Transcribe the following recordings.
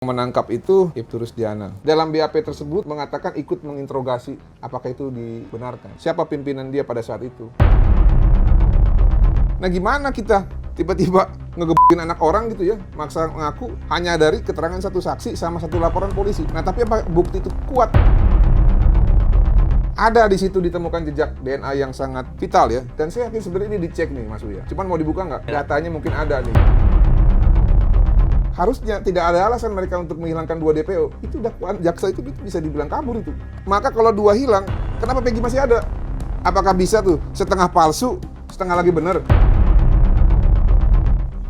Menangkap itu Ibtu Rusdiana. Dalam BAP tersebut mengatakan ikut menginterogasi. Apakah itu dibenarkan? Siapa pimpinan dia pada saat itu? Nah, gimana kita tiba-tiba ngegebukin anak orang gitu ya, maksa ngaku hanya dari keterangan satu saksi sama satu laporan polisi. Nah, tapi apa bukti itu kuat? Ada di situ ditemukan jejak DNA yang sangat vital ya. Dan saya yakin sebenarnya ini dicek nih Mas Uya. Cuman mau dibuka nggak? Datanya mungkin ada nih. Harusnya tidak ada alasan mereka untuk menghilangkan 2 DPO. Itu dakwaan jaksa itu bisa dibilang kabur itu. Maka kalau 2 hilang, kenapa Peggy masih ada? Apakah bisa tuh setengah palsu, setengah lagi benar?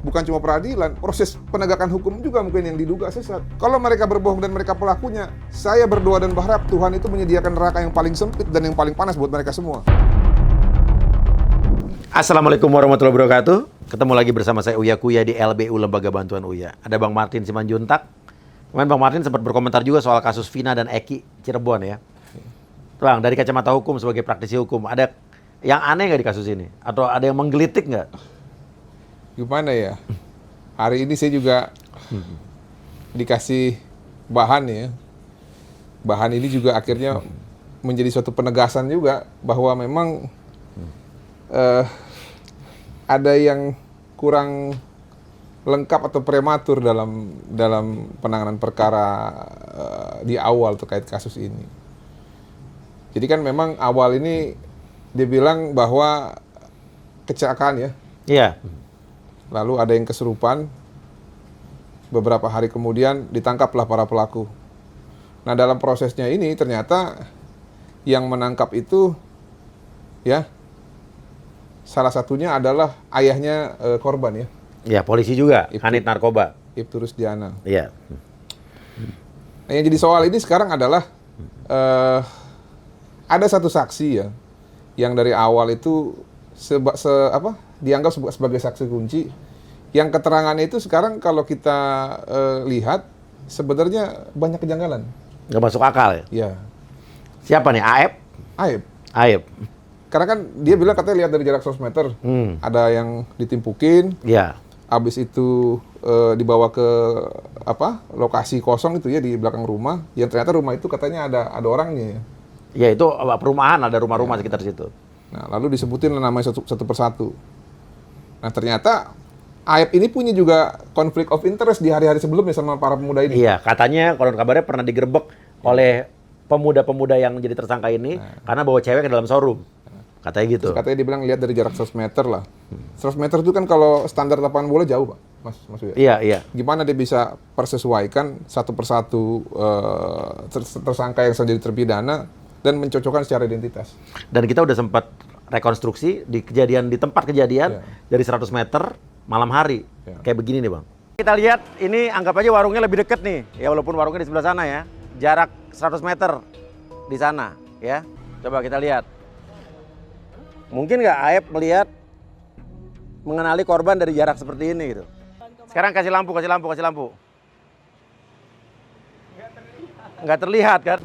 Bukan cuma peradilan, proses penegakan hukum juga mungkin yang diduga sesat. Kalau mereka berbohong dan mereka pelakunya, saya berdoa dan berharap Tuhan itu menyediakan neraka yang paling sempit dan yang paling panas buat mereka semua. Assalamualaikum warahmatullahi wabarakatuh. Ketemu lagi bersama saya Uya Kuya di LBU Lembaga Bantuan Uya. Ada Bang Martin Simanjuntak. Kemarin Bang Martin sempat berkomentar juga soal kasus Vina dan Eki Cirebon ya. Bang, dari kacamata hukum sebagai praktisi hukum, ada yang aneh nggak di kasus ini? Atau ada yang menggelitik nggak? Gimana ya? Hari ini saya juga dikasih bahan ya. Bahan ini juga akhirnya menjadi suatu penegasan juga bahwa memang ada yang kurang lengkap atau prematur dalam penanganan perkara di awal terkait kasus ini. Jadi kan memang awal ini dia bilang bahwa kecelakaan ya. Iya. Lalu ada yang kesurupan. Beberapa hari kemudian ditangkaplah para pelaku. Nah, dalam prosesnya ini ternyata yang menangkap itu ya salah satunya adalah ayahnya korban ya. Iya, polisi juga, kanit narkoba. Ibtu Rusdiana. Iya. Nah, yang jadi soal ini sekarang adalah ada satu saksi ya yang dari awal itu dianggap sebagai saksi kunci. Yang keterangannya itu sekarang kalau kita lihat sebenarnya banyak kejanggalan. Nggak masuk akal ya? Ya. Siapa nih? Aep? Aib. Aep. Karena kan dia bilang katanya lihat dari jarak 100 meter. Ada yang ditimpukin. Iya. Habis itu dibawa ke lokasi kosong itu ya di belakang rumah. Yang ternyata rumah itu katanya ada orangnya ya. Ya itu perumahan, ada rumah-rumah sekitar situ. Nah, lalu disebutin namanya satu persatu. Nah, ternyata Aep ini punya juga konflik of interest di hari-hari sebelumnya sama para pemuda ini. Iya, katanya konon kabarnya pernah digerebek oleh pemuda-pemuda yang jadi tersangka ini karena bawa cewek ke dalam showroom. Katanya gitu. Terus katanya dibilang lihat dari jarak 100 meter lah. 100 meter itu kan kalau standar lapangan bola jauh, Pak. Mas Uya. Iya, iya. Gimana dia bisa persesuaikan satu persatu tersangka yang jadi terpidana dan mencocokkan secara identitas. Dan kita udah sempat rekonstruksi di tempat kejadian dari 100 meter malam hari. Kayak begini nih, Bang. Kita lihat ini anggap aja warungnya lebih deket nih. Ya walaupun warungnya di sebelah sana ya. Jarak 100 meter di sana ya. Coba kita lihat. Mungkin nggak Aep melihat mengenali korban dari jarak seperti ini gitu. Sekarang kasih lampu. Nggak terlihat kan?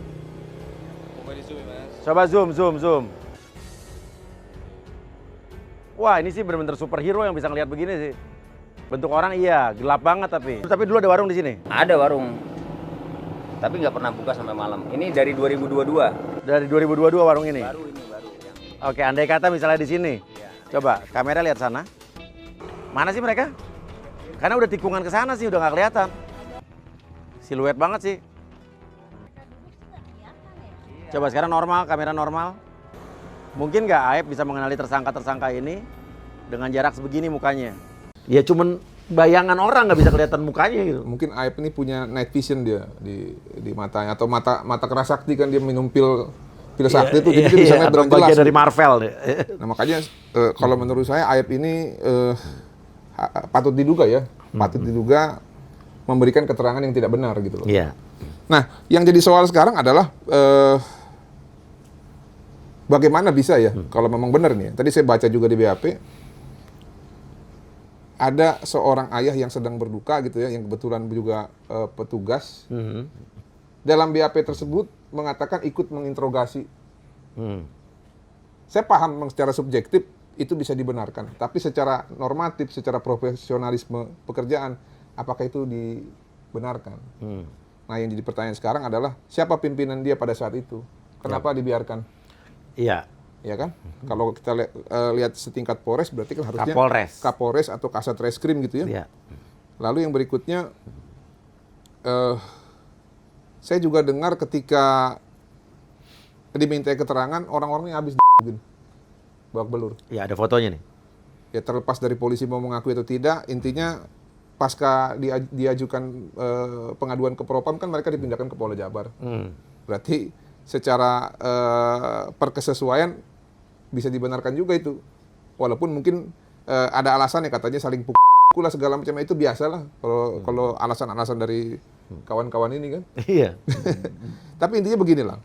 Coba zoom. Wah, ini sih benar-benar superhero yang bisa ngelihat begini sih. Bentuk orang iya, gelap banget tapi. Tapi dulu ada warung di sini? Ada warung. Tapi nggak pernah buka sampai malam. Ini dari 2022. Dari 2022 warung ini? Baru ini, baru. Oke, andai kata misalnya di sini. Ya. Coba, kamera lihat sana. Mana sih mereka? Karena udah tikungan ke sana sih, udah nggak kelihatan. Siluet banget sih. Coba sekarang normal, kamera normal. Mungkin nggak Aep bisa mengenali tersangka-tersangka ini dengan jarak sebegini mukanya? Ya cuman bayangan orang nggak bisa kelihatan mukanya gitu. Mungkin Aep ini punya night vision dia di matanya atau mata kerasakti kan dia minum pil sakti itu jadi dia bisa lihat dengan jelas. Bagian dari Marvel. Nah, makanya kalau menurut saya Aep ini patut diduga ya, patut diduga memberikan keterangan yang tidak benar gitu loh. Iya. Nah, yang jadi soal sekarang adalah bagaimana bisa ya kalau memang benar nih. Tadi saya baca juga di BAP ada seorang ayah yang sedang berduka gitu ya, yang kebetulan juga petugas. Dalam BAP tersebut mengatakan ikut menginterogasi. Saya paham secara subjektif itu bisa dibenarkan, tapi secara normatif, secara profesionalisme pekerjaan, apakah itu benarkan. Nah, yang jadi pertanyaan sekarang adalah siapa pimpinan dia pada saat itu? Kenapa dibiarkan? Iya. Ya kan? Kalau kita lihat setingkat Polres berarti kan harusnya Kapolres atau Kasat Reskrim gitu ya. Iya. Lalu yang berikutnya, saya juga dengar ketika diminta keterangan orang-orangnya habis begini, babak belur. Ya, ada fotonya nih. Ya terlepas dari polisi mau mengakui atau tidak, intinya pasca diajukan pengaduan ke Propam kan mereka dipindahkan ke Polda Jabar. Berarti secara perkesesuaian bisa dibenarkan juga itu. Walaupun mungkin ada alasan ya katanya saling pukul lah segala macam, itu biasalah kalau alasan-alasan dari kawan-kawan ini kan. Iya. Tapi intinya beginilah.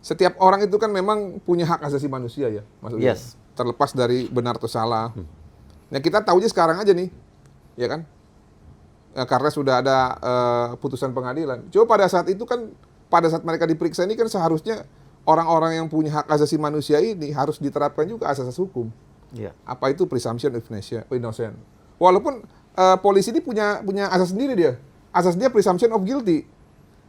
Setiap orang itu kan memang punya hak asasi manusia ya, maksudnya. Yes. Terlepas dari benar atau salah. Nah, kita tahunya sekarang aja nih, ya kan? Karena sudah ada putusan pengadilan. Coba pada saat itu kan, pada saat mereka diperiksa ini kan seharusnya orang-orang yang punya hak asasi manusia ini harus diterapkan juga asas hukum. Iya. Apa itu presumption of innocent. Walaupun polisi ini punya asas sendiri dia. Asas dia presumption of guilty.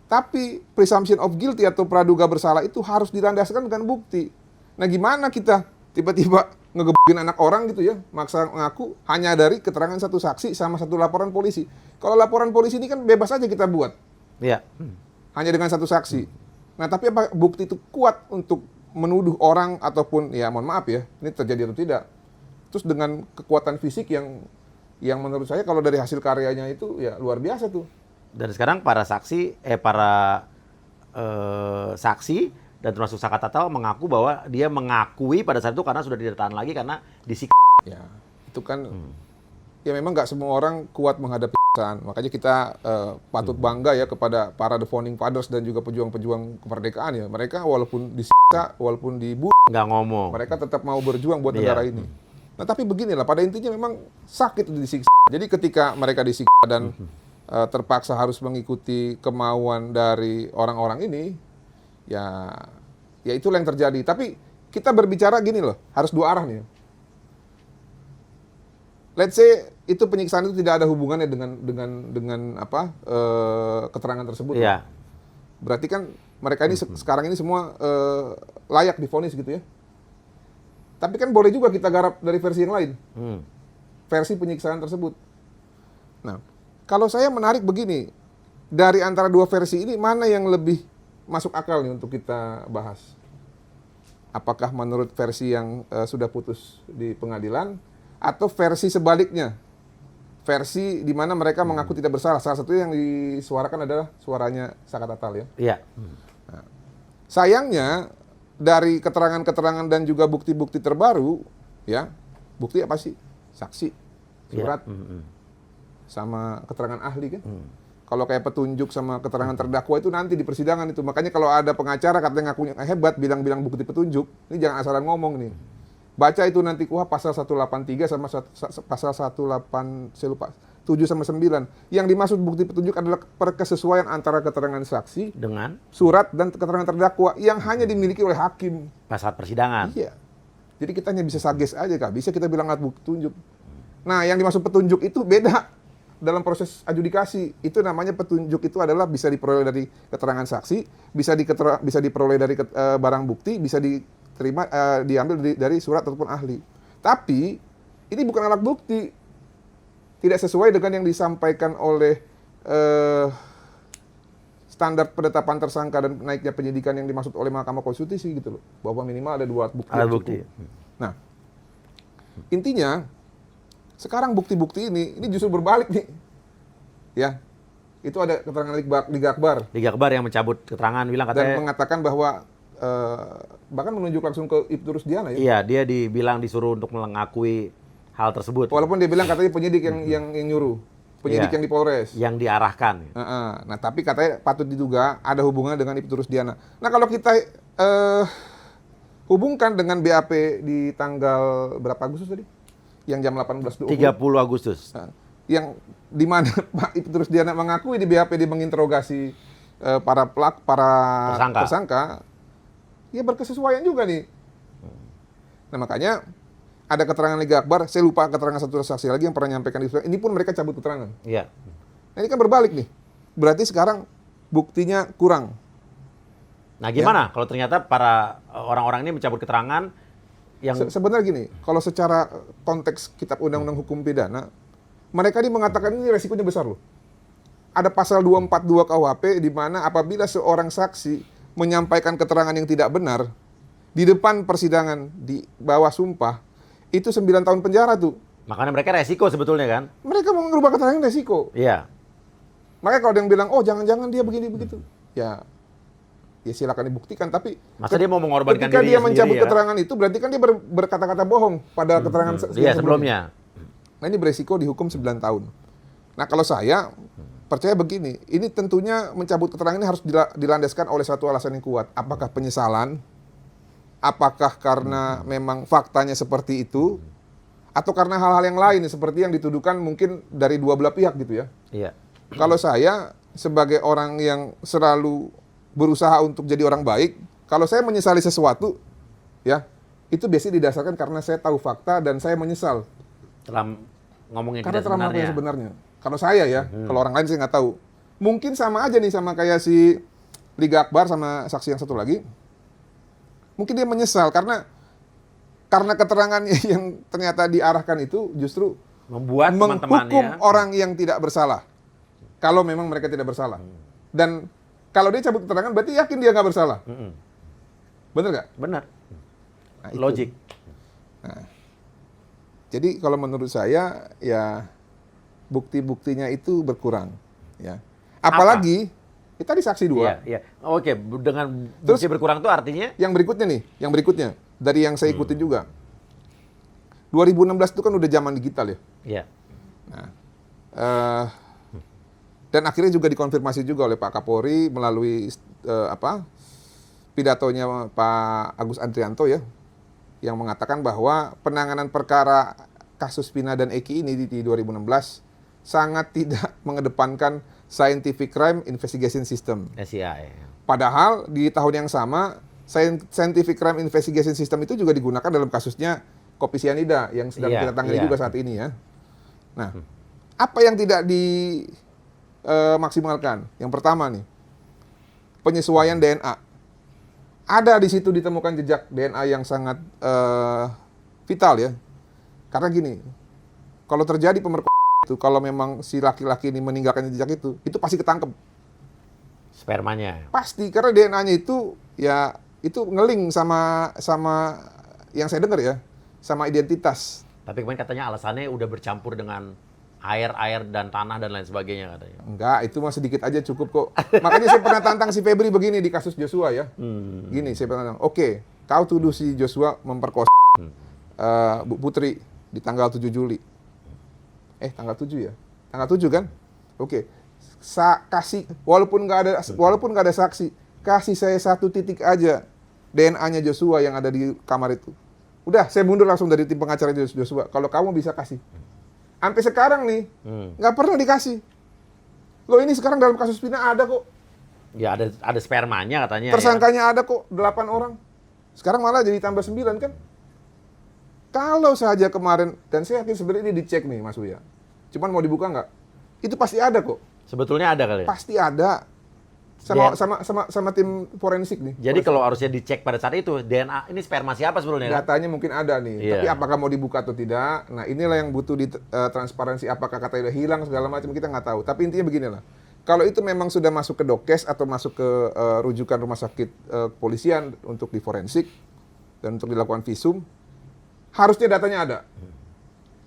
Tapi presumption of guilty atau praduga bersalah itu harus dilandaskan dengan bukti. Nah, gimana kita tiba-tiba ngegebukin anak orang gitu ya, maksa ngaku hanya dari keterangan satu saksi sama satu laporan polisi. Kalau laporan polisi ini kan bebas aja kita buat. Iya. Hanya dengan satu saksi. Nah, tapi apa bukti itu kuat untuk menuduh orang ataupun, ya mohon maaf ya, ini terjadi atau tidak. Terus dengan kekuatan fisik yang menurut saya kalau dari hasil karyanya itu ya luar biasa tuh. Dan sekarang para saksi dan termasuk Saka Tatal mengaku bahwa dia mengakui pada saat itu karena sudah tidak tahan lagi karena Ya, itu kan ya memang nggak semua orang kuat menghadapi siksaan. Makanya kita patut bangga ya kepada para the founding fathers dan juga pejuang-pejuang kemerdekaan ya. Mereka walaupun disiksa, walaupun nggak ngomong. mereka tetap mau berjuang buat negara ini. Nah, tapi beginilah, pada intinya memang sakit itu disiksa. Jadi ketika mereka disiksa dan terpaksa harus mengikuti kemauan dari orang-orang ini, ya itulah yang terjadi. Tapi kita berbicara gini loh, harus dua arah nih. Let's say itu penyiksaan itu tidak ada hubungannya dengan keterangan tersebut. Iya. Berarti kan mereka ini sekarang ini semua layak divonis gitu ya. Tapi kan boleh juga kita garap dari versi yang lain. Versi penyiksaan tersebut. Nah, kalau saya menarik begini, dari antara dua versi ini mana yang lebih masuk akal nih untuk kita bahas? Apakah menurut versi yang sudah putus di pengadilan atau versi sebaliknya? Versi di mana mereka mengaku tidak bersalah. Salah satu yang disuarakan adalah suaranya Saka Tatal ya. Iya. Nah, sayangnya dari keterangan-keterangan dan juga bukti-bukti terbaru, ya, bukti apa sih? Saksi, surat, sama keterangan ahli kan. Kalau kayak petunjuk sama keterangan terdakwa itu nanti di persidangan itu. Makanya kalau ada pengacara katanya ngakunya hebat, bilang-bilang bukti petunjuk, ini jangan asalan ngomong nih. Baca itu nanti pasal 183 sama pasal 18, saya lupa, 7 sama 9. Yang dimaksud bukti petunjuk adalah perkesesuaian antara keterangan saksi Dengan surat dan keterangan terdakwa yang hanya dimiliki oleh hakim. pasal persidangan. Iya. Jadi kita hanya bisa sages aja, Kak. Bisa kita bilang alat bukti petunjuk. Nah, yang dimaksud petunjuk itu beda dalam proses adjudikasi. Itu namanya petunjuk itu adalah bisa diperoleh dari keterangan saksi, bisa diperoleh dari barang bukti, bisa diterima diambil dari surat ataupun ahli. Tapi ini bukan alat bukti. Tidak sesuai dengan yang disampaikan oleh standar penetapan tersangka dan naiknya penyidikan yang dimaksud oleh Mahkamah Konstitusi gitu loh. Bahwa minimal ada 2 alat bukti. Alat bukti. Nah, intinya sekarang bukti-bukti ini justru berbalik nih. Ya. Itu ada keterangan Liga Akbar. Liga Akbar yang mencabut keterangan bilang Dan katanya mengatakan bahwa bahkan menunjuk langsung ke Ibtu Rusdiana ya. iya, dia dibilang disuruh untuk mengakui hal tersebut. Walaupun dia bilang katanya penyidik yang nyuruh. Penyidik Iya. yang di Polres. Yang diarahkan. Nah, tapi katanya patut diduga ada hubungannya dengan Ibtu Rusdiana. Nah, kalau kita hubungkan dengan BAP di tanggal berapa Agustus tadi? Yang jam 18.20. 30 Agustus. Yang di mana Pak Ibtu Rusdiana mengakui di BAP dia menginterogasi para tersangka. Ya berkesesuaian juga nih. Nah, makanya ada keterangan Liga Akbar, saya lupa keterangan satu saksi lagi yang pernah menyampaikan di ini pun mereka cabut keterangan. Iya. Nah ini kan berbalik nih. Berarti sekarang buktinya kurang. Nah gimana kalau ternyata para orang-orang ini mencabut keterangan yang Sebenarnya gini, kalau secara konteks kitab undang-undang hukum pidana, mereka ini mengatakan ini resikonya besar loh. Ada pasal 242 KUHP di mana apabila seorang saksi menyampaikan keterangan yang tidak benar di depan persidangan di bawah sumpah, itu 9 tahun penjara tuh. makanya mereka resiko sebetulnya kan? Mereka mau merubah keterangan resiko. Iya. Makanya kalau ada yang bilang, oh jangan-jangan dia begini begitu, ya silakan dibuktikan. Tapi Masa dia mau mengorbankan ketika dia dirinya mencabut sendiri, ya? keterangan itu, berarti kan dia berkata-kata bohong pada keterangan Iya sebelumnya. Nah ini beresiko dihukum 9 tahun. Nah kalau saya percaya begini, ini tentunya mencabut keterangan ini harus dilandaskan oleh satu alasan yang kuat. Apakah penyesalan? Apakah karena memang faktanya seperti itu? Atau karena hal-hal yang lain seperti yang dituduhkan mungkin dari dua belah pihak gitu ya? Iya. Kalau saya sebagai orang yang selalu berusaha untuk jadi orang baik, kalau saya menyesali sesuatu, ya itu biasanya didasarkan karena saya tahu fakta dan saya menyesal. Telah ngomongin Karena tidak telah melakukan yang sebenarnya. sebenarnya. Kalau saya ya, kalau orang lain saya nggak tahu. Mungkin sama aja nih sama kayak si Liga Akbar sama saksi yang satu lagi. Mungkin dia menyesal karena keterangan yang ternyata diarahkan itu justru Membuat menghukum teman-temannya orang yang tidak bersalah. Kalau memang mereka tidak bersalah. Dan kalau dia cabut keterangan berarti yakin dia nggak bersalah. Bener nggak? benar. Nah, itu. Logik. Jadi kalau menurut saya ya bukti-buktinya itu berkurang. Ya. Apalagi kita di saksi dua. Iya, iya. Oke, dengan Terus- bukti berkurang itu artinya Yang berikutnya dari yang saya ikutin juga. 2016 itu kan udah zaman digital ya. iya. Nah, dan akhirnya juga dikonfirmasi juga oleh Pak Kapolri melalui pidatonya Pak Agus Andrianto ya, yang mengatakan bahwa penanganan perkara kasus Vina dan Eki ini di 2016 sangat tidak mengedepankan Scientific Crime Investigation System. SCI. Padahal di tahun yang sama Scientific Crime Investigation System itu juga digunakan dalam kasusnya kopi sianida yang sedang Iya, kita tangani iya. juga saat ini ya. Nah, apa yang tidak dimaksimalkan? Yang pertama nih, penyesuaian DNA. Ada di situ ditemukan jejak DNA yang sangat vital ya. Karena gini, kalau terjadi pemerkosaan itu, kalau memang si laki-laki ini meninggalkan jejak itu pasti ketangkep. Spermanya. Pasti, karena DNA-nya itu ya itu ngeling sama yang saya dengar ya, sama identitas. Tapi kemarin katanya alasannya udah bercampur dengan air dan tanah dan lain sebagainya katanya. Enggak, itu mah sedikit aja cukup kok. Makanya saya pernah tantang si Febri begini di kasus Joshua ya. Gini, saya pernah tantang, oke, kau tuduh si Joshua memperkosa Bu Putri di tanggal 7 Juli. Tanggal 7 ya? Tanggal 7 kan? Oke. Kasih, walaupun nggak ada saksi, kasih saya 1 titik aja DNA-nya Joshua yang ada di kamar itu. Udah, saya mundur langsung dari tim pengacara Joshua. Kalau kamu bisa kasih. Sampai sekarang nih, nggak pernah dikasih. Loh ini sekarang dalam kasus Vina ada kok. Ya ada spermanya katanya. Tersangkanya ada kok, 8 orang. Sekarang malah jadi tambah 9 kan? Kalau saja kemarin, dan saya yakin sebenarnya ini dicek nih Mas Uya. Cuman mau dibuka nggak? Itu pasti ada kok. Sebetulnya ada kali ya? Pasti ada. Sama tim forensik nih. Jadi kalau harusnya dicek pada saat itu, DNA ini sperma siapa sebetulnya? Kan? Datanya mungkin ada nih. Iya. Tapi apakah mau dibuka atau tidak? Nah inilah yang butuh di transparansi. Apakah katanya udah hilang segala macam, kita nggak tahu. Tapi intinya beginilah. Kalau itu memang sudah masuk ke dokes atau masuk ke rujukan rumah sakit kepolisian untuk di forensik dan untuk dilakukan visum, harusnya datanya ada.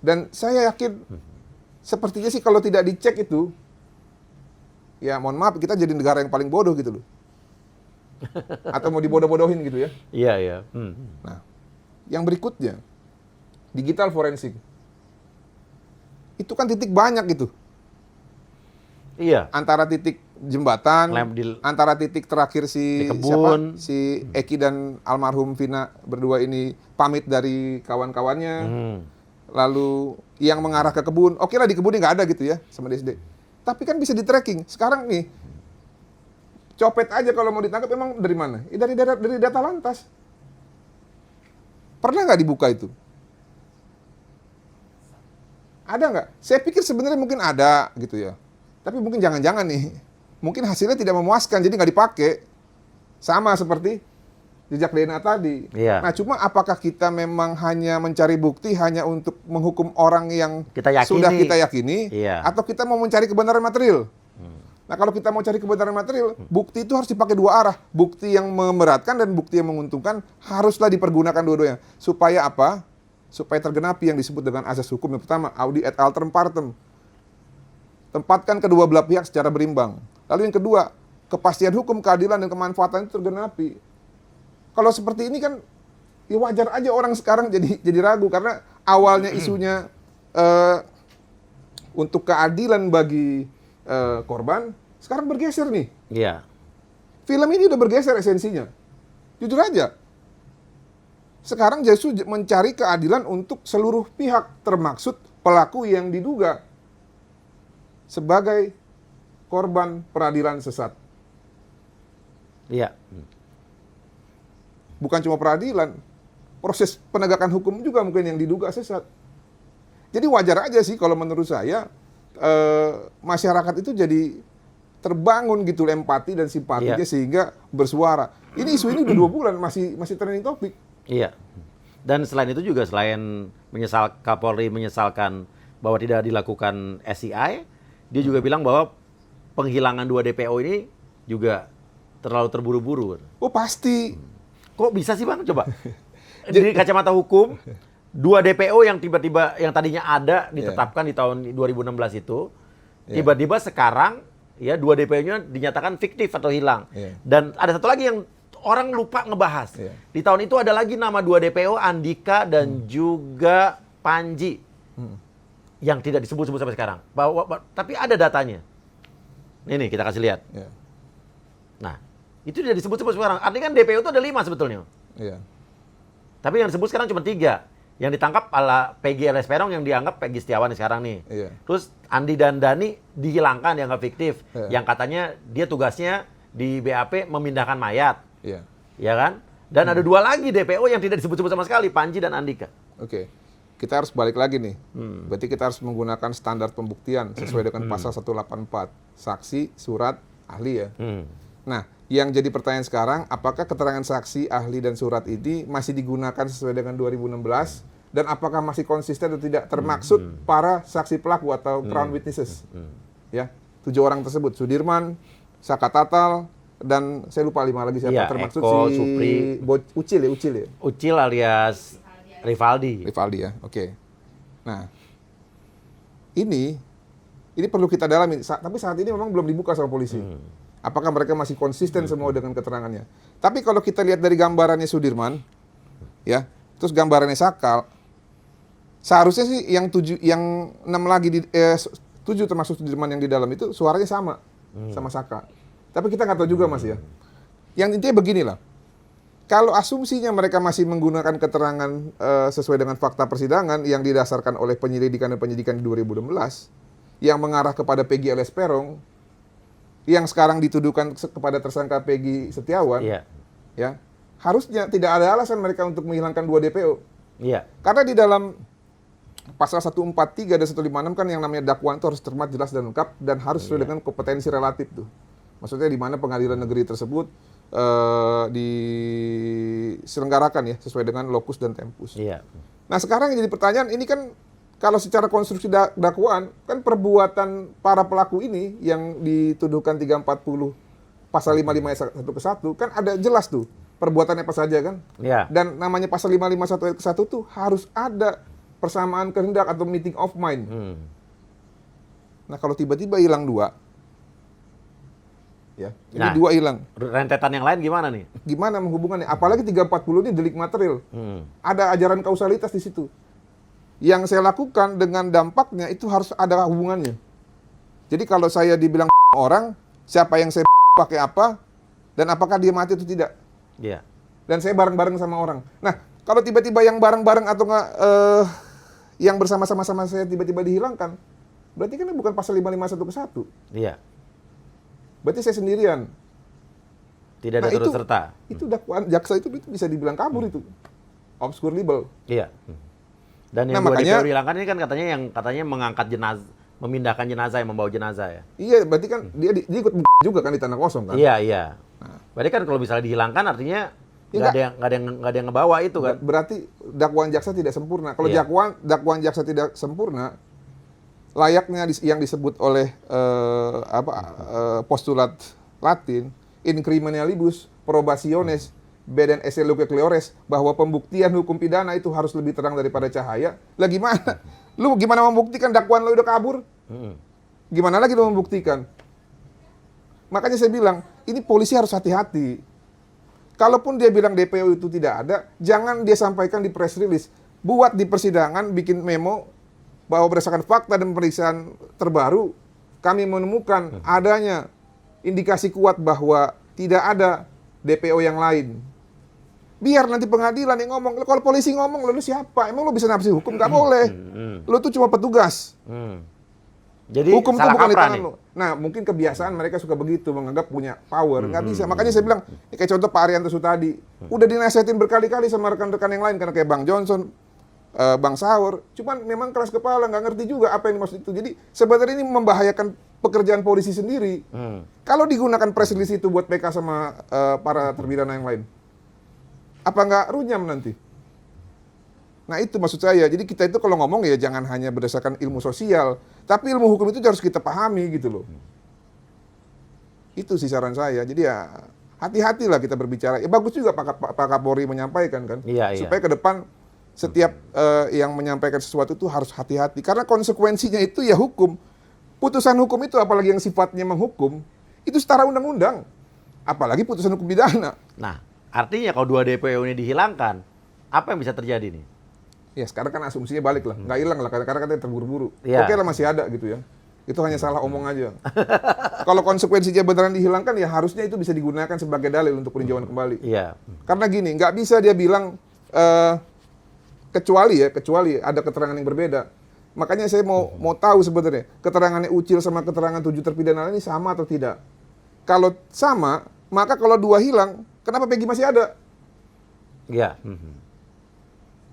Dan saya yakin sepertinya sih kalau tidak dicek itu, ya mohon maaf, kita jadi negara yang paling bodoh gitu loh. Atau mau dibodoh-bodohin gitu ya. Iya, iya. Nah, yang berikutnya, digital forensik. Itu kan titik banyak gitu. Iya. Antara titik jembatan, antara titik terakhir di kebun. si Eki dan almarhum Vina berdua ini pamit dari kawan-kawannya. Lalu yang mengarah ke kebun, oke lah di kebunnya nggak ada gitu ya, sama DSD. Tapi kan bisa di-tracking. Sekarang nih, copet aja kalau mau ditangkap emang dari mana? Dari data lantas. Pernah nggak dibuka itu? Ada nggak? Saya pikir sebenarnya mungkin ada gitu ya. Tapi mungkin jangan-jangan nih, mungkin hasilnya tidak memuaskan, jadi nggak dipakai. Sama seperti jejak DNA tadi. Iya. Nah, cuma apakah kita memang hanya mencari bukti hanya untuk menghukum orang yang Kita yakini. sudah kita yakini, Iya. atau kita mau mencari kebenaran material? Nah, kalau kita mau cari kebenaran material, bukti itu harus dipakai dua arah. Bukti yang memberatkan dan bukti yang menguntungkan haruslah dipergunakan dua-duanya. Supaya apa? Supaya tergenapi yang disebut dengan azas hukum. Yang pertama, audi et alteram partem. Tempatkan kedua belah pihak secara berimbang. Lalu yang kedua, kepastian hukum, keadilan, dan kemanfaatan itu tergenapi. Kalau seperti ini kan, ya wajar aja orang sekarang jadi ragu. Karena awalnya isunya untuk keadilan bagi korban, sekarang bergeser nih. Iya. Film ini udah bergeser esensinya. Jujur aja. Sekarang justru mencari keadilan untuk seluruh pihak, termaksud pelaku yang diduga sebagai korban peradilan sesat. Iya. Bukan cuma peradilan, proses penegakan hukum juga mungkin yang diduga sesat. Jadi wajar aja sih kalau menurut saya masyarakat itu jadi terbangun gitu empati dan simpatinya sehingga bersuara. Ini isu ini udah 2 bulan masih trending topik. Iya. Dan selain itu juga selain Kapolri menyesalkan bahwa tidak dilakukan SCI, dia juga bilang bahwa penghilangan 2 DPO ini juga terlalu terburu-buru. Oh pasti. Kok bisa sih Bang? Coba. Dari kacamata hukum, 2 DPO yang tiba-tiba yang tadinya ada ditetapkan di tahun 2016 itu, tiba-tiba sekarang ya 2 DPO-nya dinyatakan fiktif atau hilang. Dan ada satu lagi yang orang lupa ngebahas. Di tahun itu ada lagi nama 2 DPO, Andika dan juga Panji. Yang tidak disebut-sebut sampai sekarang. Tapi ada datanya. Ini kita kasih lihat. Nah, itu tidak disebut-sebut sekarang. Artinya kan DPO itu ada 5 sebetulnya. Tapi yang disebut sekarang cuma 3. Yang ditangkap ala Peggy alias Peron yang dianggap Peggy Setiawan sekarang nih. Terus Andi dan Dani dihilangkan, dianggap fiktif. Yang katanya dia tugasnya di BAP memindahkan mayat. Ya kan? Dan ada 2 lagi DPO yang tidak disebut-sebut sama sekali, Panji dan Andika. Oke. Kita harus balik lagi nih. Berarti kita harus menggunakan standar pembuktian sesuai dengan pasal 184. Saksi, surat, ahli ya. Nah, yang jadi pertanyaan sekarang, apakah keterangan saksi, ahli, dan surat ini masih digunakan sesuai dengan 2016? Dan apakah masih konsisten atau tidak? Termaksud para saksi pelaku atau crown witnesses. Ya, 7 orang tersebut. Sudirman, Saka Tatal, dan saya lupa 5 lagi siapa. Termaksud Eko, si Supri. Ucil ya? Ucil alias Rivaldi. Rivaldi ya, oke. Nah, ini perlu kita dalami. Tapi saat ini memang belum dibuka sama polisi. Apakah mereka masih konsisten semua dengan keterangannya? Tapi kalau kita lihat dari gambarannya Sudirman, ya, terus gambarannya Sakal, seharusnya sih yang 6 lagi 7 termasuk Sudirman yang di dalam itu suaranya sama Saka. Tapi kita nggak tahu juga Mas ya. Yang intinya beginilah. Kalau asumsinya mereka masih menggunakan keterangan sesuai dengan fakta persidangan yang didasarkan oleh penyelidikan di 2016 yang mengarah kepada Peggy alias Peron, yang sekarang dituduhkan kepada tersangka Peggy Setiawan, ya, harusnya tidak ada alasan mereka untuk menghilangkan 2 DPO. Karena di dalam pasal 143 dan 156 kan yang namanya dakwaan itu harus cermat, jelas, dan lengkap, dan harus sesuai dengan kompetensi relatif tuh. Maksudnya di mana pengadilan negeri tersebut diselenggarakan ya sesuai dengan lokus dan tempus. Nah sekarang yang jadi pertanyaan, ini kan kalau secara konstruksi dakwaan, kan perbuatan para pelaku ini yang dituduhkan 340 pasal 55 ayat 1 ke 1, kan ada jelas tuh perbuatannya apa saja kan? Dan namanya pasal 551 ayat ke 1 tuh harus ada persamaan kehendak atau meeting of mind. Nah kalau tiba-tiba hilang 2, ya, ini 2 hilang. Rentetan yang lain gimana nih? Gimana menghubungkannya? Apalagi 340 ini delik material. Ada ajaran kausalitas di situ. Yang saya lakukan dengan dampaknya itu harus ada hubungannya. Jadi kalau saya dibilang orang, siapa yang saya pakai apa, dan apakah dia mati atau tidak. Dan saya bareng-bareng sama orang. Nah, kalau tiba-tiba yang bareng-bareng atau nggak yang bersama-sama saya tiba-tiba dihilangkan, berarti kan bukan pasal 551 ke 1. Berarti saya sendirian. Tidak ada turut serta. Itu dakwaan jaksa itu bisa dibilang kabur itu. Obscure libel. Dan yang 2 DPO dihilangkan ini kan katanya mengangkat jenazah, memindahkan jenazah, yang membawa jenazah ya. Iya, berarti kan dia ikut juga kan di tanah kosong kan? Iya, iya. Berarti kan kalau misalnya dihilangkan artinya Ya, nggak ada yang ngebawa itu kan. Berarti dakwaan jaksa tidak sempurna. Kalau Iya. dakwaan jaksa tidak sempurna, layaknya yang disebut oleh postulat Latin, in criminalibus probationes beden esse luce cleores, bahwa pembuktian hukum pidana itu harus lebih terang daripada cahaya. Lah gimana? Lu gimana membuktikan dakwaan lu udah kabur? Gimana lagi lu membuktikan? Makanya saya bilang, ini polisi harus hati-hati. Kalaupun dia bilang DPO itu tidak ada, jangan dia sampaikan di press release. Buat di persidangan, bikin memo bahwa berdasarkan fakta dan pemeriksaan terbaru, kami menemukan adanya indikasi kuat bahwa tidak ada DPO yang lain. Biar nanti pengadilan yang ngomong. Kalau polisi ngomong, lu siapa? Emang lu bisa nafsi hukum? Gak boleh. Lu tuh cuma petugas. Jadi Hukum itu salah bukan di kaprah tangan nih. lu. Nah, mungkin kebiasaan mereka suka begitu, menganggap punya power. Nggak bisa. Makanya saya bilang, kayak contoh Pak Arianto Sutadi. Udah dinasihatin berkali-kali sama rekan-rekan yang lain, karena kayak Bang Johnson, Bang Saur. Cuman memang keras kepala, nggak ngerti juga apa yang dimaksud itu. Jadi sebenarnya ini membahayakan pekerjaan polisi sendiri. Kalau digunakan press release itu buat PK sama para terpidana yang lain, apa nggak runyam nanti? Nah itu maksud saya. Jadi kita itu kalau ngomong ya jangan hanya berdasarkan ilmu sosial, tapi ilmu hukum itu harus kita pahami gitu loh. Itu sih saran saya. Jadi ya hati-hatilah kita berbicara. Ya bagus juga Pak Kapolri menyampaikan kan, Iya, iya. supaya ke depan setiap yang menyampaikan sesuatu itu harus hati-hati. Karena konsekuensinya itu ya hukum. Putusan hukum itu apalagi yang sifatnya menghukum, itu setara undang-undang. Apalagi putusan hukum pidana. Nah, artinya kalau 2 DPO ini dihilangkan, apa yang bisa terjadi nih? Ya sekarang kan asumsinya balik lah, nggak hilang lah, karena katanya terburu-buru. Iya. Oke lah masih ada gitu ya. Itu hanya salah omong aja. Kalau konsekuensinya beneran dihilangkan, ya harusnya itu bisa digunakan sebagai dalil untuk peninjauan kembali. Iya. Karena gini, nggak bisa dia bilang kecuali ada keterangan yang berbeda. Makanya saya mau tahu sebenarnya keterangannya Ucil sama keterangan 7 terpidana ini sama atau tidak. Kalau sama, maka kalau 2 hilang, kenapa Peggy masih ada? Iya.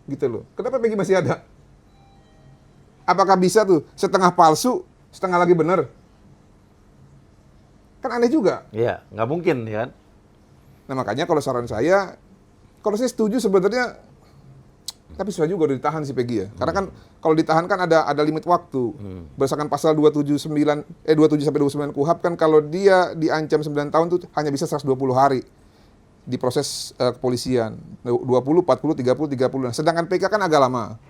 Gitu loh. Kenapa Peggy masih ada? Apakah bisa tuh setengah palsu, setengah lagi benar? Kan aneh juga. Iya, nggak mungkin ya kan? Nah makanya kalau saran saya, kalau saya setuju sebenarnya, tapi susah juga udah ditahan si Peggy ya. Karena kan kalau ditahan kan ada limit waktu. Berdasarkan pasal 27 sampai 29 KUHP kan kalau dia diancam 9 tahun tuh hanya bisa 120 hari di proses kepolisian. 20, 40, 30, 30. Nah, sedangkan PK kan agak lama.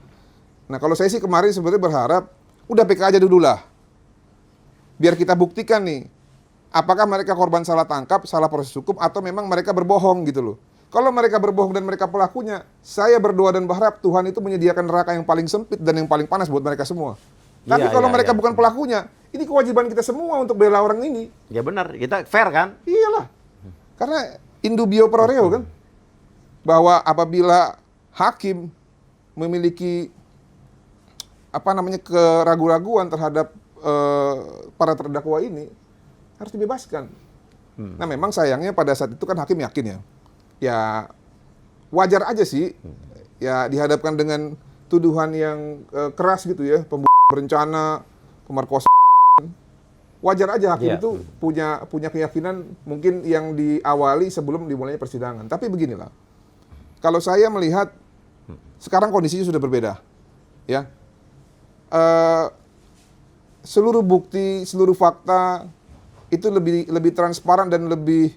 Nah kalau saya sih kemarin sebenarnya berharap, udah PK aja dulu lah. Biar kita buktikan nih, apakah mereka korban salah tangkap, salah proses hukum, atau memang mereka berbohong gitu loh. Kalau mereka berbohong dan mereka pelakunya, saya berdoa dan berharap Tuhan itu menyediakan neraka yang paling sempit dan yang paling panas buat mereka semua. Tapi kalau mereka bukan pelakunya, ini kewajiban kita semua untuk bela orang ini. Ya benar, kita fair kan? Iyalah. Karena indubio pro reo kan. Bahwa apabila hakim memiliki keraguan-raguan terhadap para terdakwa ini, harus dibebaskan. Nah memang sayangnya pada saat itu kan hakim yakin ya. Ya wajar aja sih. Ya dihadapkan dengan tuduhan yang keras gitu ya. Pembunuhan berencana, pemerkosaan. Wajar aja hakim itu punya keyakinan mungkin yang diawali sebelum dimulainya persidangan. Tapi beginilah, kalau saya melihat sekarang kondisinya sudah berbeda, ya. Seluruh bukti, seluruh fakta itu lebih transparan dan lebih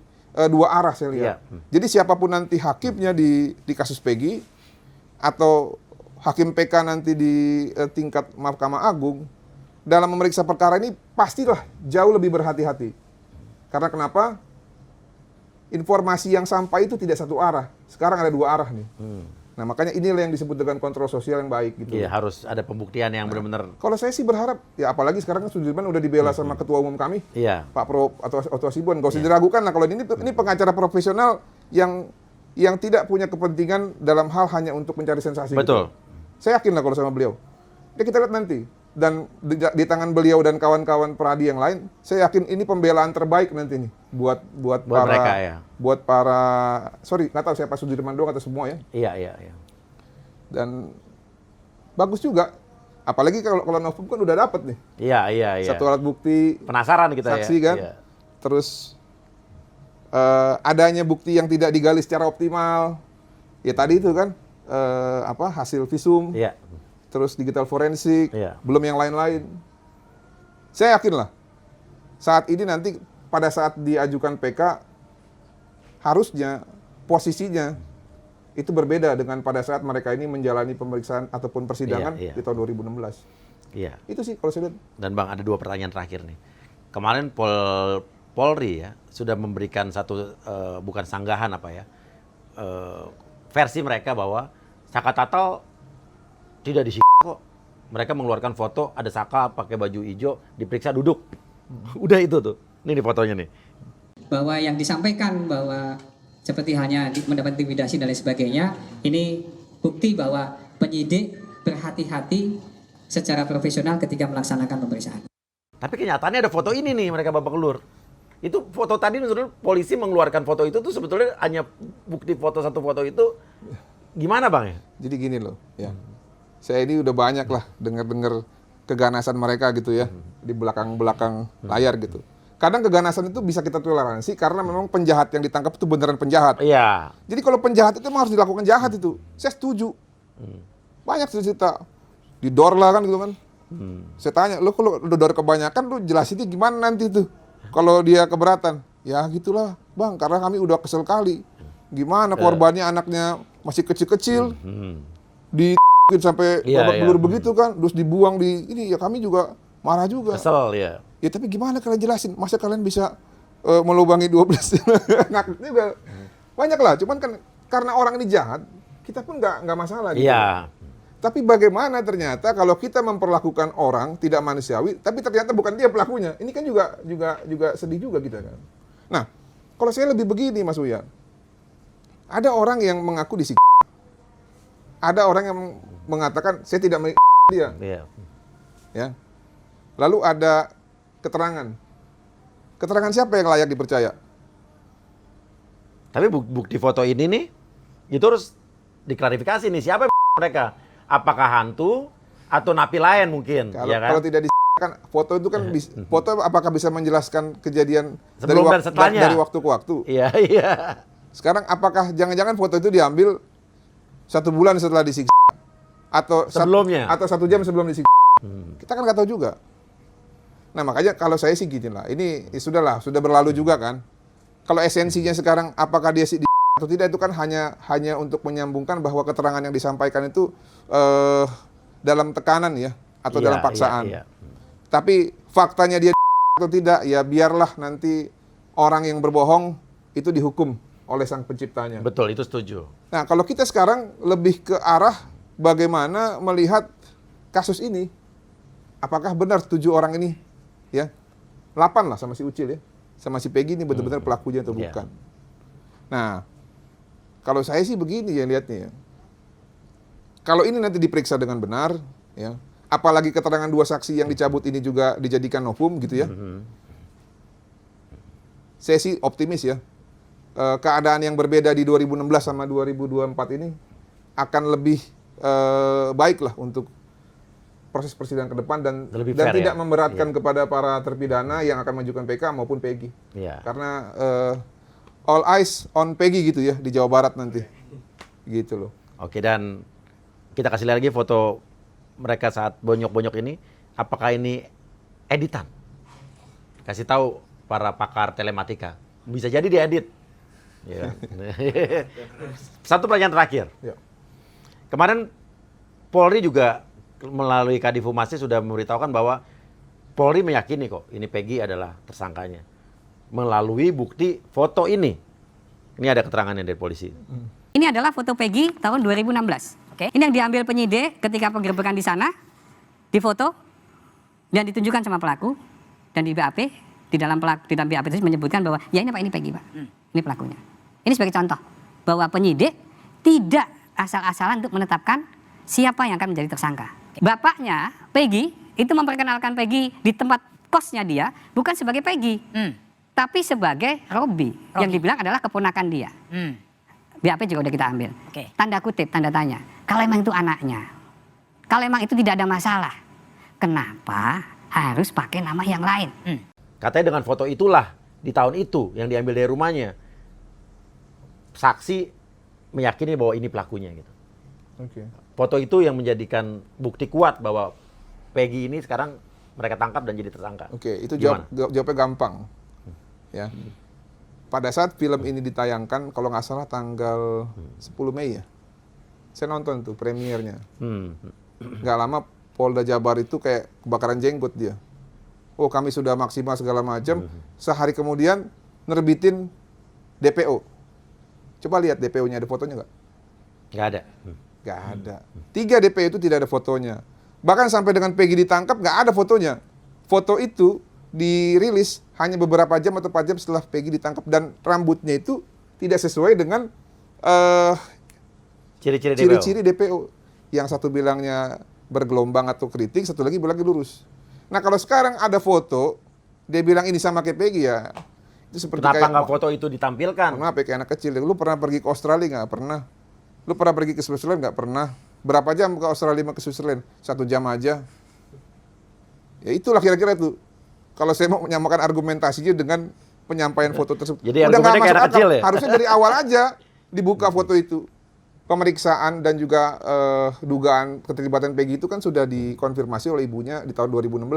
dua arah saya lihat. Jadi siapapun nanti hakimnya di kasus Peggy atau hakim PK nanti di tingkat Mahkamah Agung, dalam memeriksa perkara ini pastilah jauh lebih berhati-hati. Karena kenapa? Informasi yang sampai itu tidak satu arah. Sekarang ada 2 arah nih. Nah makanya inilah yang disebut dengan kontrol sosial yang baik gitu. Iya, harus ada pembuktian yang benar-benar. Kalau saya sih berharap, ya apalagi sekarang kan Sudirman udah dibela sama ketua umum kami, Pak Pro atau Sibuan. Gak usah diragukan lah kalau ini pengacara profesional yang tidak punya kepentingan dalam hal hanya untuk mencari sensasi. Betul. Gitu. Saya yakin lah kalau sama beliau. Ya kita lihat nanti. Dan di tangan beliau dan kawan-kawan peradi yang lain, saya yakin ini pembelaan terbaik nanti nih buat para mereka, ya. Buat para nggak tahu siapa Sudirman doang atau semua ya. Iya. Dan bagus juga Apalagi kalau novum kan udah dapet nih. Iya. Satu alat bukti, Penasaran kita saksi ya. kan. Iya. Terus adanya bukti yang tidak digali secara optimal. Ya tadi itu kan hasil visum. Iya. Terus digital forensik, Iya. belum yang lain-lain. Saya yakin lah, saat ini nanti pada saat diajukan PK, harusnya posisinya itu berbeda dengan pada saat mereka ini menjalani pemeriksaan ataupun persidangan Iya. di tahun 2016. Iya. Itu sih kalau saya lihat. Dan Bang, ada 2 pertanyaan terakhir nih. Kemarin Polri ya sudah memberikan satu bukan sanggahan versi mereka bahwa Saka Tatal tidak kok. Mereka mengeluarkan foto ada Saka pakai baju hijau diperiksa duduk. Udah itu tuh. Ini fotonya nih. Bahwa yang disampaikan bahwa seperti hanya mendapat intimidasi dan lain sebagainya, ini bukti bahwa penyidik berhati-hati secara profesional ketika melaksanakan pemeriksaan. Tapi kenyataannya ada foto ini nih mereka babak belur. Itu foto tadi sebetulnya polisi mengeluarkan foto itu tuh sebetulnya hanya bukti satu foto itu gimana Bang ya? Jadi gini loh, ya. Saya ini udah banyak lah dengar keganasan mereka gitu ya di belakang layar gitu. Kadang keganasan itu bisa kita toleransi karena memang penjahat yang ditangkap itu beneran penjahat. Iya. Jadi kalau penjahat itu memang harus dilakukan jahat itu. Saya setuju. Banyak cerita didor lah kan gitu kan. Saya tanya, lo kalau didor kebanyakan lo jelasinnya gimana nanti tuh? Kalau dia keberatan, ya gitulah Bang, karena kami udah kesel kali. Gimana korbannya anaknya masih kecil-kecil, di sampai babak belur begitu kan, terus dibuang di ini, ya kami juga marah juga. Kesel ya. Ya tapi gimana kalian jelasin? Masa kalian bisa melubangi 12 ngakut juga. Banyak lah, cuman kan karena orang ini jahat, kita pun nggak masalah gitu. Iya. Tapi bagaimana ternyata kalau kita memperlakukan orang tidak manusiawi, tapi ternyata bukan dia pelakunya. Ini kan juga sedih juga kita kan. Nah, kalau saya lebih begini Mas Uya. Ada orang yang mengaku ada orang yang mengatakan saya tidak dia. Iya. Ya. Lalu ada keterangan. Keterangan siapa yang layak dipercaya? Tapi bukti foto ini nih itu harus diklarifikasi nih siapa mereka? Apakah hantu atau napi lain mungkin? Kalau, ya kan? kalau tidak kan foto itu kan foto apakah bisa menjelaskan kejadian Sebelum dan setelahnya. dari waktu ke waktu? Iya. Sekarang apakah jangan-jangan foto itu diambil 1 bulan setelah disiksa atau sebelumnya atau 1 jam sebelum disiksa? Kita kan nggak tahu juga. Nah makanya kalau saya sih gini lah, ini ya sudah berlalu juga kan. Kalau esensinya sekarang apakah dia atau tidak itu kan hanya untuk menyambungkan bahwa keterangan yang disampaikan itu dalam tekanan ya atau dalam paksaan. Iya. Tapi faktanya dia atau tidak ya biarlah nanti orang yang berbohong itu dihukum oleh sang penciptanya. Betul, itu setuju. Nah, kalau kita sekarang lebih ke arah bagaimana melihat kasus ini. Apakah benar 7 orang ini ya 8 lah sama si Ucil ya. Sama si Peggy ini benar-benar pelakunya atau bukan. Nah, kalau saya sih begini ya lihatnya ya. Kalau ini nanti diperiksa dengan benar ya, apalagi keterangan 2 saksi yang dicabut ini juga dijadikan novum gitu ya. Saya sih optimis ya. Keadaan yang berbeda di 2016 sama 2024 ini akan lebih baik lah untuk proses persidangan ke depan dan tidak memberatkan kepada para terpidana yang akan mengajukan PK maupun Peggy. Karena all eyes on Peggy gitu ya di Jawa Barat nanti. Gitu loh. Oke, dan kita kasih lihat lagi foto mereka saat bonyok-bonyok ini. Apakah ini editan? Kasih tahu para pakar telematika. Bisa jadi diedit. Ya. Satu pertanyaan terakhir. Ya. Kemarin Polri juga melalui Kadif Humas sudah memberitahukan bahwa Polri meyakini kok ini Peggy adalah tersangkanya. Melalui bukti foto ini. Ini ada keterangannya dari polisi. Ini adalah foto Peggy tahun 2016. Oke. Ini yang diambil penyidik ketika penggerbekan di sana, difoto dan ditunjukkan sama pelaku dan di BAP di dalam BAP itu menyebutkan bahwa ya ini Pak, ini Peggy Pak. Ini pelakunya. Ini sebagai contoh bahwa penyidik tidak asal-asalan untuk menetapkan siapa yang akan menjadi tersangka. Bapaknya Peggy itu memperkenalkan Peggy di tempat kosnya dia bukan sebagai Peggy, tapi sebagai Robi yang dibilang adalah keponakan dia. BAP juga udah kita ambil. Tanda kutip, tanda tanya. Kalau emang itu anaknya, Kalau emang itu tidak ada masalah, kenapa harus pakai nama yang lain? Katanya dengan foto itulah di tahun itu yang diambil dari rumahnya, saksi meyakini bahwa ini pelakunya gitu. Oke. Foto itu yang menjadikan bukti kuat bahwa Peggy ini sekarang mereka tangkap dan jadi tersangka. Oke, itu Gimana? jawabnya gampang. Ya. Pada saat film ini ditayangkan, kalau nggak salah tanggal 10 Mei ya. Saya nonton tuh premiernya. Nggak lama Polda Jabar itu kayak kebakaran jenggot dia. Oh, kami sudah maksimal segala macam. Sehari kemudian nerbitin DPO. Coba lihat DPO-nya, ada fotonya nggak? Nggak ada. Nggak ada. 3 DPO itu tidak ada fotonya. Bahkan sampai dengan Peggy ditangkap nggak ada fotonya. Foto itu dirilis hanya beberapa jam atau 4 jam setelah Peggy ditangkap, dan rambutnya itu tidak sesuai dengan Ciri-ciri DPO. ciri-ciri DPO. Yang satu bilangnya bergelombang atau keriting, satu lagi bilangnya lurus. Nah kalau sekarang ada foto, dia bilang ini sama kayak Peggy ya. Itu seperti Kenapa kayak, nggak foto itu ditampilkan? mohon maaf ya, kayak anak kecil. Lu pernah pergi ke Australia nggak? Pernah. Lu pernah pergi ke Switzerland nggak? Pernah. Berapa jam ke Australia sama ke Switzerland? 1 jam aja. Ya itulah kira-kira tuh. Kalau saya mau menyamakan argumentasinya dengan penyampaian foto tersebut. Jadi Udah nggak argumennya kayak masuk anak akal. kecil ya? Harusnya dari awal aja dibuka foto itu. Pemeriksaan dan juga dugaan keterlibatan Peggy itu kan sudah dikonfirmasi oleh ibunya di tahun 2016.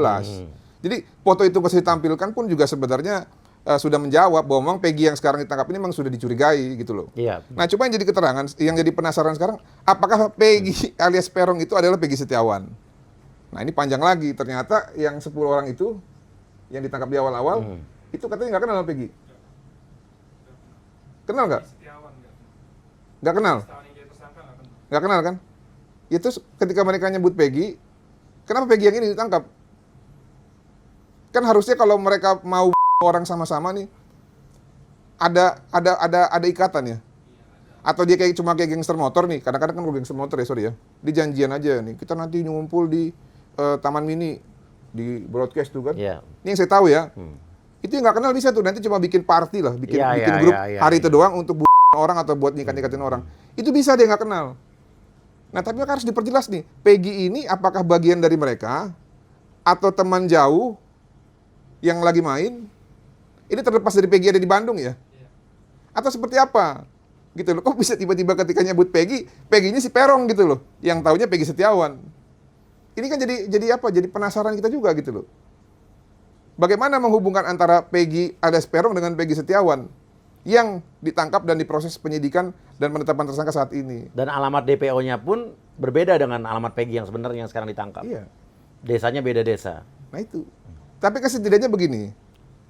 Jadi foto itu masih ditampilkan pun juga sebenarnya sudah menjawab bahwa memang Peggy yang sekarang ditangkap ini memang sudah dicurigai gitu loh. Iya. Nah, coba yang jadi keterangan, yang jadi penasaran sekarang, apakah Peggy alias Peron itu adalah Peggy Setiawan? Nah, ini panjang lagi. Ternyata yang 10 orang itu yang ditangkap di awal-awal itu katanya nggak kenal sama Peggy. Kenal nggak? Nggak kenal. Nggak kenal kan? Itu ketika mereka nyebut Peggy, kenapa Peggy yang ini ditangkap? Kan harusnya kalau mereka mau orang sama-sama nih, ada ikatan ya. Atau dia cuma kayak gangster motor nih. Kadang-kadang kan gangster motor ya, sorry ya. Di janjian aja nih. Kita nanti ngumpul di Taman Mini, di broadcast tuh kan. Iya. Ini yang saya tahu ya. Itu yang nggak kenal bisa tuh. Nanti cuma bikin party lah, bikin Iya, grup iya, hari iya. itu doang untuk orang atau buat nyikat-nyikatin orang. Itu bisa dia nggak kenal. Nah, tapi harus diperjelas nih. Peggy ini apakah bagian dari mereka atau teman jauh yang lagi main? Ini terlepas dari Peggy ada di Bandung ya? Atau seperti apa? Gitu loh. Kok bisa tiba-tiba ketika nyebut Peggy, Peggy-nya si Perong gitu loh. Yang taunya Peggy Setiawan. Ini kan jadi apa? Jadi penasaran kita juga gitu loh. Bagaimana menghubungkan antara Peggy alias Perong dengan Peggy Setiawan yang ditangkap dan diproses penyidikan dan penetapan tersangka saat ini? Dan alamat DPO-nya pun berbeda dengan alamat Peggy yang sebenarnya yang sekarang ditangkap. Iya. Desanya beda desa. Nah itu. Tapi kan setidaknya begini.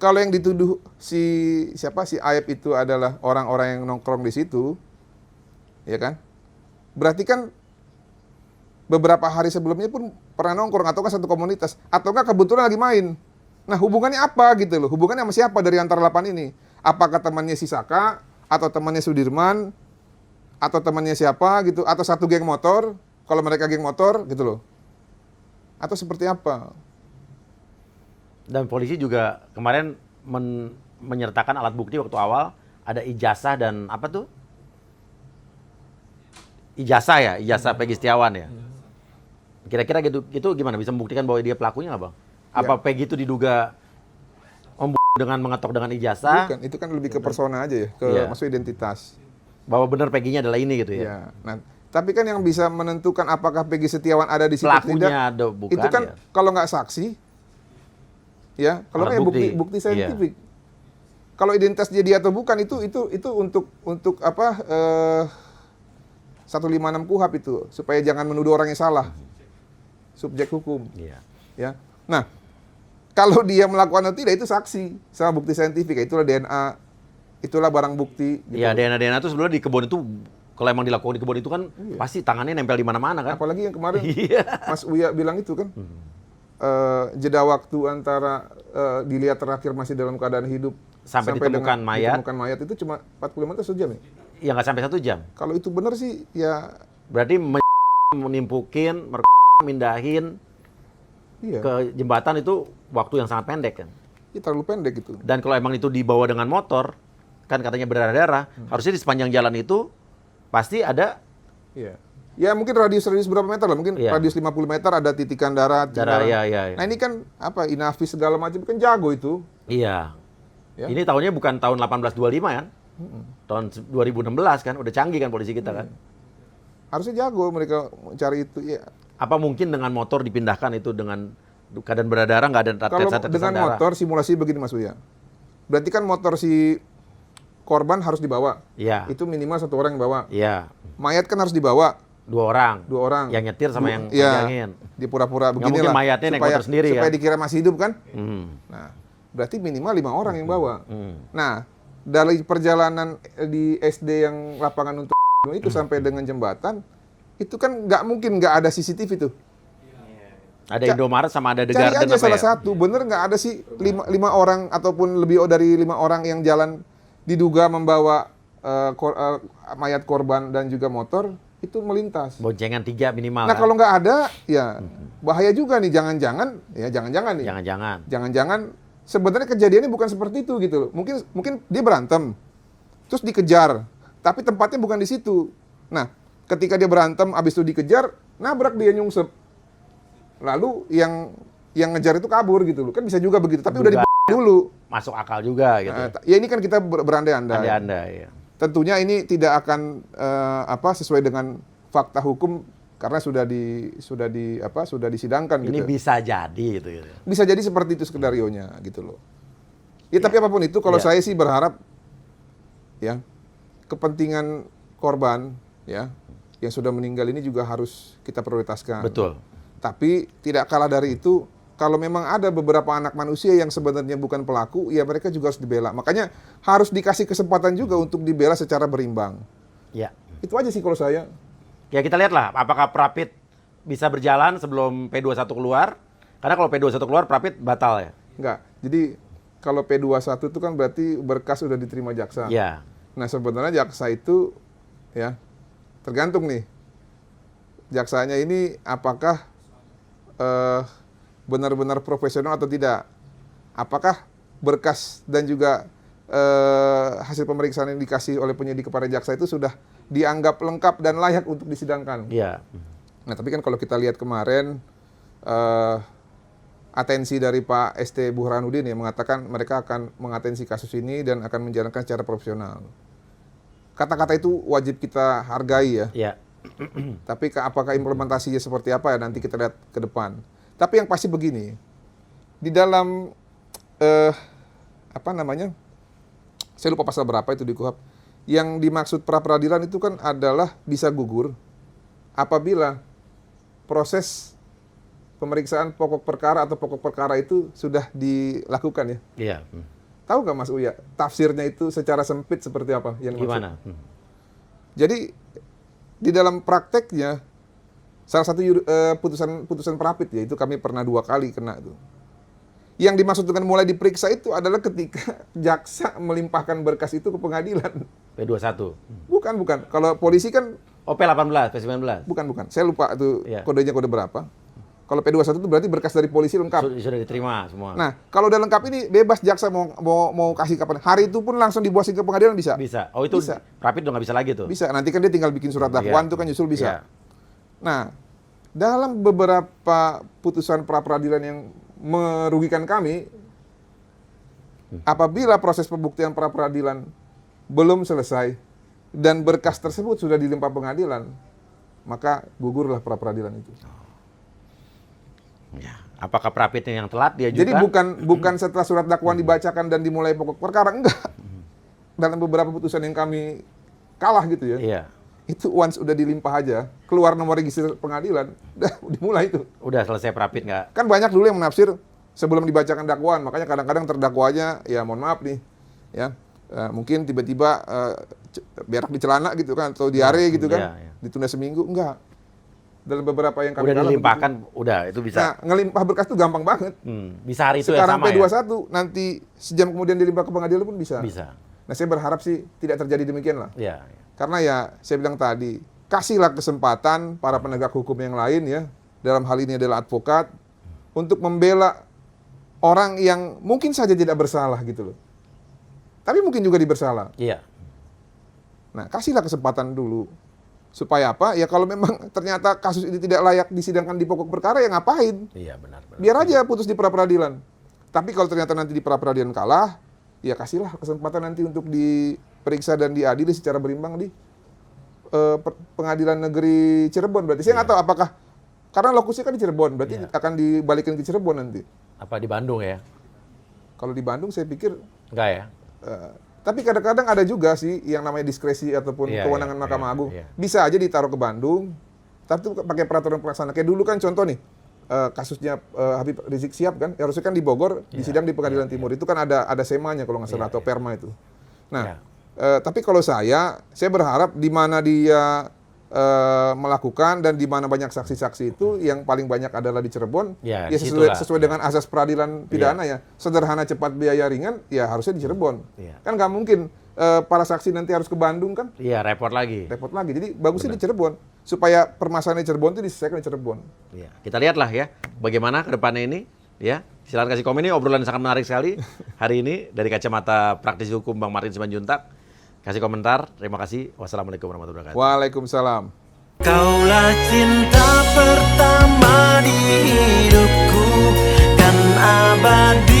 Kalau yang dituduh si Aep itu adalah orang-orang yang nongkrong di situ, ya kan? Berarti kan beberapa hari sebelumnya pun pernah nongkrong atau kan satu komunitas, atau enggak kebetulan lagi main. Nah, hubungannya apa gitu loh? Hubungannya sama siapa dari antara 8 ini? Apakah temannya si Saka, atau temannya Sudirman, atau temannya siapa gitu, atau satu geng motor, kalau mereka geng motor gitu loh. Atau seperti apa? Dan polisi juga kemarin menyertakan alat bukti waktu awal, ada ijazah dan apa tuh? Ijazah ya, ijazah Peggy Setiawan ya. Kira-kira gitu gimana? Bisa membuktikan bahwa dia pelakunya nggak, Bang? Apa Peggy itu diduga dengan mengetok dengan ijazah? Bukan, itu kan lebih ke persona aja ya, ke Iya. maksud identitas. Bahwa benar Peggy-nya adalah ini gitu ya? Ya. Nah, tapi kan yang bisa menentukan apakah Peggy Setiawan ada di situ atau tidak, Pelakunya ada bukan itu kan ya? kalau nggak saksi, ya, kalau Alat kayak bukti. bukti saintifik. Kalau identitas dia atau bukan itu untuk apa? 156 KUHP itu supaya jangan menuduh orang yang salah. Subjek hukum. Iya. Ya. Nah, kalau dia melakukan atau tidak itu saksi sama bukti saintifik, itulah DNA, itulah barang bukti. Gitu. Iya, DNA itu sebenarnya di kebun itu kalau emang dilakukan di kebun itu kan pasti tangannya nempel di mana-mana kan? Apalagi yang kemarin Iya. Mas Uya bilang itu kan, jeda waktu antara dilihat terakhir masih dalam keadaan hidup Sampai ditemukan mayat. ditemukan mayat itu cuma 45 atau sejam ya? Ya nggak sampai 1 jam. Kalau itu benar sih ya Berarti menimpukin, mindahin iya, ke jembatan itu waktu yang sangat pendek kan? ya terlalu pendek itu. Dan kalau emang itu dibawa dengan motor, kan katanya berdarah-darah, harusnya di sepanjang jalan itu pasti ada Iya. Ya mungkin radius berapa meter lah, mungkin Iya. radius 50 meter ada titikan darah. Darah, cingkrang. iya. Nah ini kan apa, inafis segala macam, kan jago itu. Iya. Ya. Ini tahunnya bukan tahun 1825 kan? Tahun 2016 kan, udah canggih kan polisi kita kan? Harusnya jago mereka cari itu. Ya. Apa mungkin dengan motor dipindahkan itu dengan keadaan berdarah, nggak ada Kalau tetesan dengan darah? motor simulasi begini Mas Uya. Berarti kan motor si korban harus dibawa. Iya. Itu minimal 1 orang yang bawa. Iya. Mayat kan harus dibawa 2 orang. 2 orang. Yang nyetir sama yang Iya. pegangin. Di pura-pura Nggak begini mungkin lah. mayatnya naik motor sendiri, supaya kan? dikira masih hidup kan. Nah. Berarti minimal 5 orang yang bawa. Nah, dari perjalanan di SD yang lapangan untuk itu sampai dengan jembatan, itu kan nggak mungkin nggak ada CCTV tuh. Ada Indomaret sama ada The Cari Garden aja apa salah ya? satu, bener nggak ada sih 5 orang ataupun lebih dari 5 orang yang jalan diduga membawa mayat korban dan juga motor itu melintas. Boncengan 3 minimal. Nah kan? kalau nggak ada, ya bahaya juga nih. Jangan-jangan nih. Jangan-jangan sebenarnya kejadiannya bukan seperti itu gitu loh. Mungkin dia berantem, terus dikejar, tapi tempatnya bukan di situ. Nah, ketika dia berantem, abis itu dikejar, nabrak dia nyungsep. Lalu yang ngejar itu kabur gitu loh. Kan bisa juga begitu, tapi udah dulu. Masuk akal juga gitu. Nah, ya ini kan kita berandai-andai. Andai-andai ya. Tentunya ini tidak akan sesuai dengan fakta hukum karena sudah disidangkan Ini gitu. bisa jadi gitu. Bisa jadi seperti itu skenarionya gitu loh. Ya tapi apapun itu kalau Ya. saya sih berharap ya kepentingan korban ya yang sudah meninggal ini juga harus kita prioritaskan. Betul. Tapi tidak kalah dari itu, kalau memang ada beberapa anak manusia yang sebenarnya bukan pelaku, ya mereka juga harus dibela. Makanya harus dikasih kesempatan juga untuk dibela secara berimbang. Ya. Itu aja sih kalau saya. Ya kita lihatlah apakah Prapit bisa berjalan sebelum P21 keluar. Karena kalau P21 keluar Prapit batal ya. Enggak. Jadi kalau P21 itu kan berarti berkas sudah diterima jaksa. Ya. Nah sebenarnya jaksa itu ya tergantung nih. Jaksanya ini apakah benar-benar profesional atau tidak? Apakah berkas dan juga hasil pemeriksaan yang dikasih oleh penyidik kepada jaksa itu sudah dianggap lengkap dan layak untuk disidangkan? Iya. Nah tapi kan kalau kita lihat kemarin atensi dari Pak ST Burhanuddin ya mengatakan mereka akan mengatensi kasus ini dan akan menjalankan secara profesional. Kata-kata itu wajib kita hargai ya. Iya. Tapi apakah implementasinya seperti apa ya nanti kita lihat ke depan. Tapi yang pasti begini, di dalam saya lupa pasal berapa itu di KUHP. Yang dimaksud pra peradilan itu kan adalah bisa gugur apabila proses pemeriksaan pokok perkara atau pokok perkara itu sudah dilakukan ya. Iya. Tahu nggak Mas Uya tafsirnya itu secara sempit seperti apa? Yang dimaksud? Gimana? Jadi di dalam prakteknya salah satu putusan Prapit ya itu kami pernah 2 kali kena tuh. Yang dimaksud dengan mulai diperiksa itu adalah ketika jaksa melimpahkan berkas itu ke pengadilan. P21. Bukan. Kalau polisi kan Oh P18, P19. bukan. Saya lupa tuh Iya. kodenya kode berapa. Kalau P21 itu berarti berkas dari polisi lengkap. Sudah diterima semua. Nah, kalau udah lengkap ini bebas jaksa mau kasih kapan. Hari itu pun langsung dibuasin ke pengadilan bisa. Bisa. Oh itu Bisa. Prapit udah nggak bisa lagi tuh. Bisa. Nanti kan dia tinggal bikin surat dakwaan Iya. itu kan nyusul bisa. Iya. Nah, dalam beberapa putusan pra peradilan yang merugikan kami, apabila proses pembuktian pra peradilan belum selesai dan berkas tersebut sudah dilimpah pengadilan, maka gugurlah pra peradilan itu. Ya. Apakah Prapitnya yang telat diajukan? Jadi bukan setelah surat dakwaan dibacakan dan dimulai pokok perkara, enggak. Dalam beberapa putusan yang kami kalah gitu ya. Iya. Itu once udah dilimpah aja, keluar nomor register pengadilan, udah dimulai itu. Udah selesai Prapit nggak? Kan banyak dulu yang menafsir sebelum dibacakan dakwaan, makanya kadang-kadang terdakwanya, ya mohon maaf nih, ya mungkin tiba-tiba berak di celana gitu kan, atau diare gitu kan, iya. ditunda seminggu, enggak. Dalam beberapa yang kami Udah kalah dilimpahkan, begitu. udah itu bisa. Nah, ngelimpah berkas tuh gampang banget. Bisa hari itu ya Sekarang sama ya? P21, nanti sejam kemudian dilimpah ke pengadilan pun bisa. Bisa. Nah, saya berharap sih tidak terjadi demikian lah. Iya. Karena ya, saya bilang tadi, kasihlah kesempatan para penegak hukum yang lain ya, dalam hal ini adalah advokat, untuk membela orang yang mungkin saja tidak bersalah gitu loh. Tapi mungkin juga dibersalah. Iya. Nah, kasihlah kesempatan dulu. Supaya apa? Ya kalau memang ternyata kasus ini tidak layak disidangkan di pokok perkara, ya ngapain? Iya, benar. Biar aja putus di pra-peradilan. Tapi kalau ternyata nanti di pra-peradilan kalah, ya kasihlah kesempatan nanti untuk diperiksa dan diadili secara berimbang di Pengadilan Negeri Cirebon. Berarti saya nggak tahu apakah, karena lokusnya kan di Cirebon, berarti akan dibalikin ke Cirebon nanti. Apa di Bandung ya? Kalau di Bandung saya pikir, Enggak ya? tapi kadang-kadang ada juga sih yang namanya diskresi ataupun kewenangan Mahkamah Agung. Bisa aja ditaruh ke Bandung, tapi itu pakai peraturan pelaksana. Kayak dulu kan contoh nih, kasusnya Habib Rizik Syihab kan, harusnya kan di Bogor, disidang di Pengadilan Timur. Itu kan ada semanya kalau nggak salah, atau perma itu. Nah, tapi kalau saya berharap di mana dia melakukan dan di mana banyak saksi-saksi itu yang paling banyak adalah di Cirebon. Ya sesuai dengan asas peradilan pidana ya. Sederhana, cepat, biaya ringan, ya harusnya di Cirebon. Kan nggak mungkin para saksi nanti harus ke Bandung kan? Iya, repot lagi. Jadi bagusnya di Cirebon supaya permasalahan di Cirebon itu diselesaikan di Cirebon. Iya. Kita lihatlah ya bagaimana ke depannya ini ya. Silakan kasih komen, ini obrolan sangat menarik sekali hari ini dari kacamata praktisi hukum Bang Martin Simanjuntak. Kasih komentar. Terima kasih. Wassalamualaikum warahmatullahi wabarakatuh. Waalaikumsalam. Kaulah cinta pertama di hidupku, kan abadi.